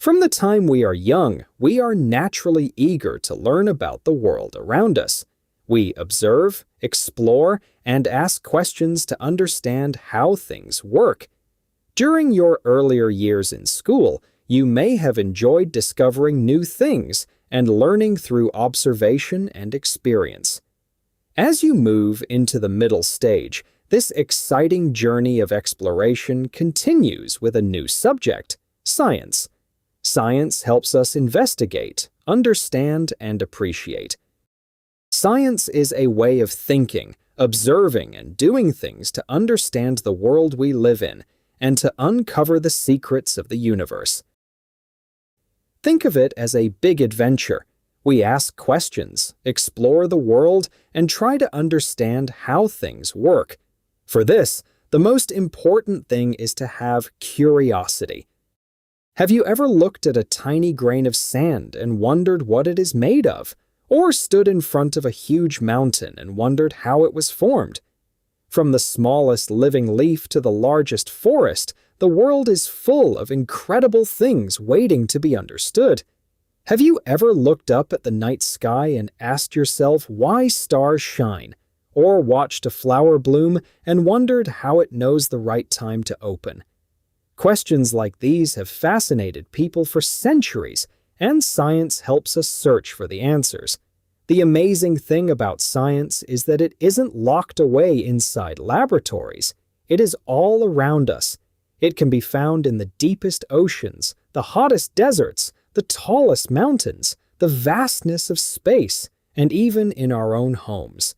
From the time we are young, we are naturally eager to learn about the world around us. We observe, explore, and ask questions to understand how things work. During your earlier years in school, you may have enjoyed discovering new things and learning through observation and experience. As you move into the middle stage, this exciting journey of exploration continues with a new subject, science. Science helps us investigate, understand, and appreciate. Science is a way of thinking, observing, and doing things to understand the world we live in and to uncover the secrets of the universe. Think of it as a big adventure. We ask questions, explore the world, and try to understand how things work. For this, the most important thing is to have curiosity. Have you ever looked at a tiny grain of sand and wondered what it is made of? Or stood in front of a huge mountain and wondered how it was formed? From the smallest living leaf to the largest forest, the world is full of incredible things waiting to be understood. Have you ever looked up at the night sky and asked yourself why stars shine? Or watched a flower bloom and wondered how it knows the right time to open? Questions like these have fascinated people for centuries, and science helps us search for the answers. The amazing thing about science is that it isn't locked away inside laboratories. It is all around us. It can be found in the deepest oceans, the hottest deserts, the tallest mountains, the vastness of space, and even in our own homes.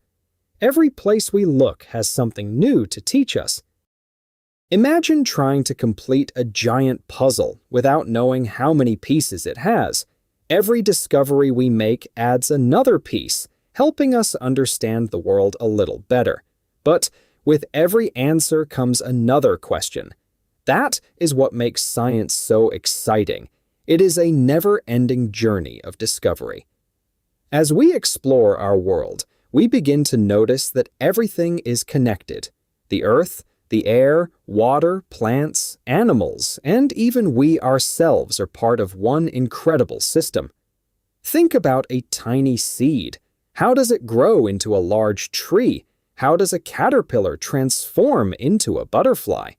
Every place we look has something new to teach us. Imagine trying to complete a giant puzzle without knowing how many pieces it has. Every discovery we make adds another piece, helping us understand the world a little better. But with every answer comes another question. That is what makes science so exciting. It is a never-ending journey of discovery. As we explore our world, we begin to notice that everything is connected. The earth, the air, water, plants, animals, and even we ourselves are part of one incredible system. Think about a tiny seed. How does it grow into a large tree? How does a caterpillar transform into a butterfly?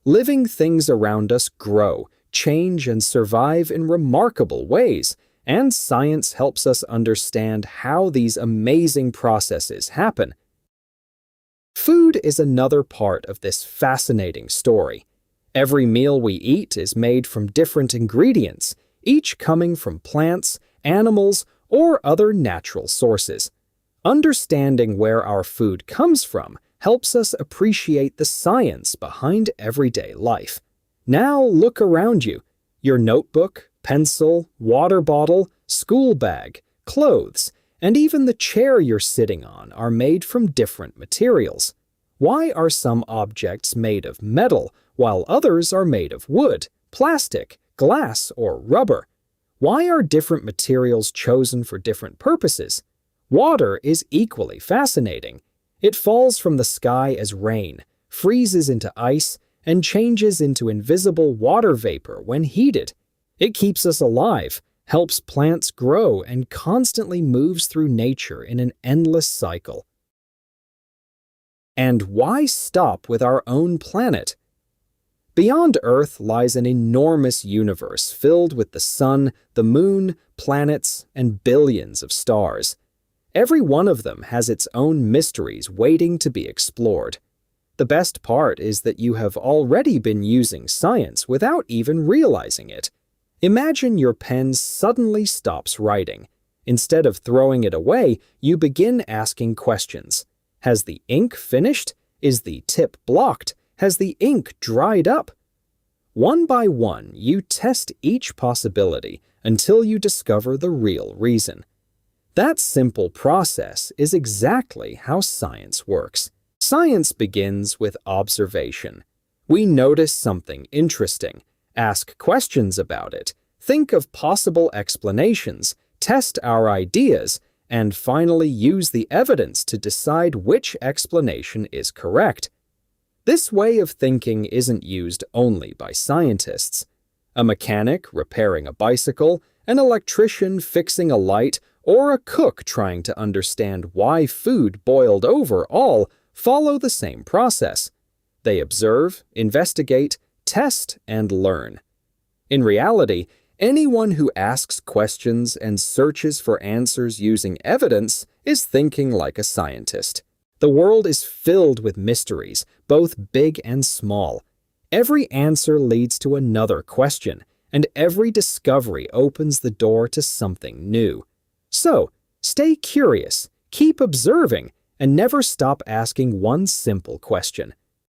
Living things around us grow, change, and survive in remarkable ways, and science helps us understand how these amazing processes happen. Food is another part of this fascinating story. Every meal we eat is made from different ingredients, each coming from plants, animals, or other natural sources. Understanding where our food comes from helps us appreciate the science behind everyday life. Now look around you. Your notebook, pencil, water bottle, school bag, clothes, and even the chair you're sitting on are made from different materials. Why are some objects made of metal while others are made of wood, plastic, glass, or rubber? Why are different materials chosen for different purposes? Water is equally fascinating. It falls from the sky as rain, freezes into ice, and changes into invisible water vapor when heated. It keeps us alive, helps plants grow, and constantly moves through nature in an endless cycle. And why stop with our own planet? Beyond Earth lies an enormous universe filled with the sun, the moon, planets, and billions of stars. Every one of them has its own mysteries waiting to be explored. The best part is that you have already been using science without even realizing it. Imagine your pen suddenly stops writing. Instead of throwing it away, you begin asking questions. Has the ink finished? Is the tip blocked? Has the ink dried up? One by one, you test each possibility until you discover the real reason. That simple process is exactly how science works. Science begins with observation. We notice something interesting, ask questions about it, think of possible explanations, test our ideas, and finally use the evidence to decide which explanation is correct. This way of thinking isn't used only by scientists. A mechanic repairing a bicycle, an electrician fixing a light, or a cook trying to understand why food boiled over all follow the same process. They observe, investigate, test, and learn. In reality, anyone who asks questions and searches for answers using evidence is thinking like a scientist. The world is filled with mysteries, both big and small. Every answer leads to another question, and every discovery opens the door to something new. So, stay curious, keep observing, and never stop asking one simple question.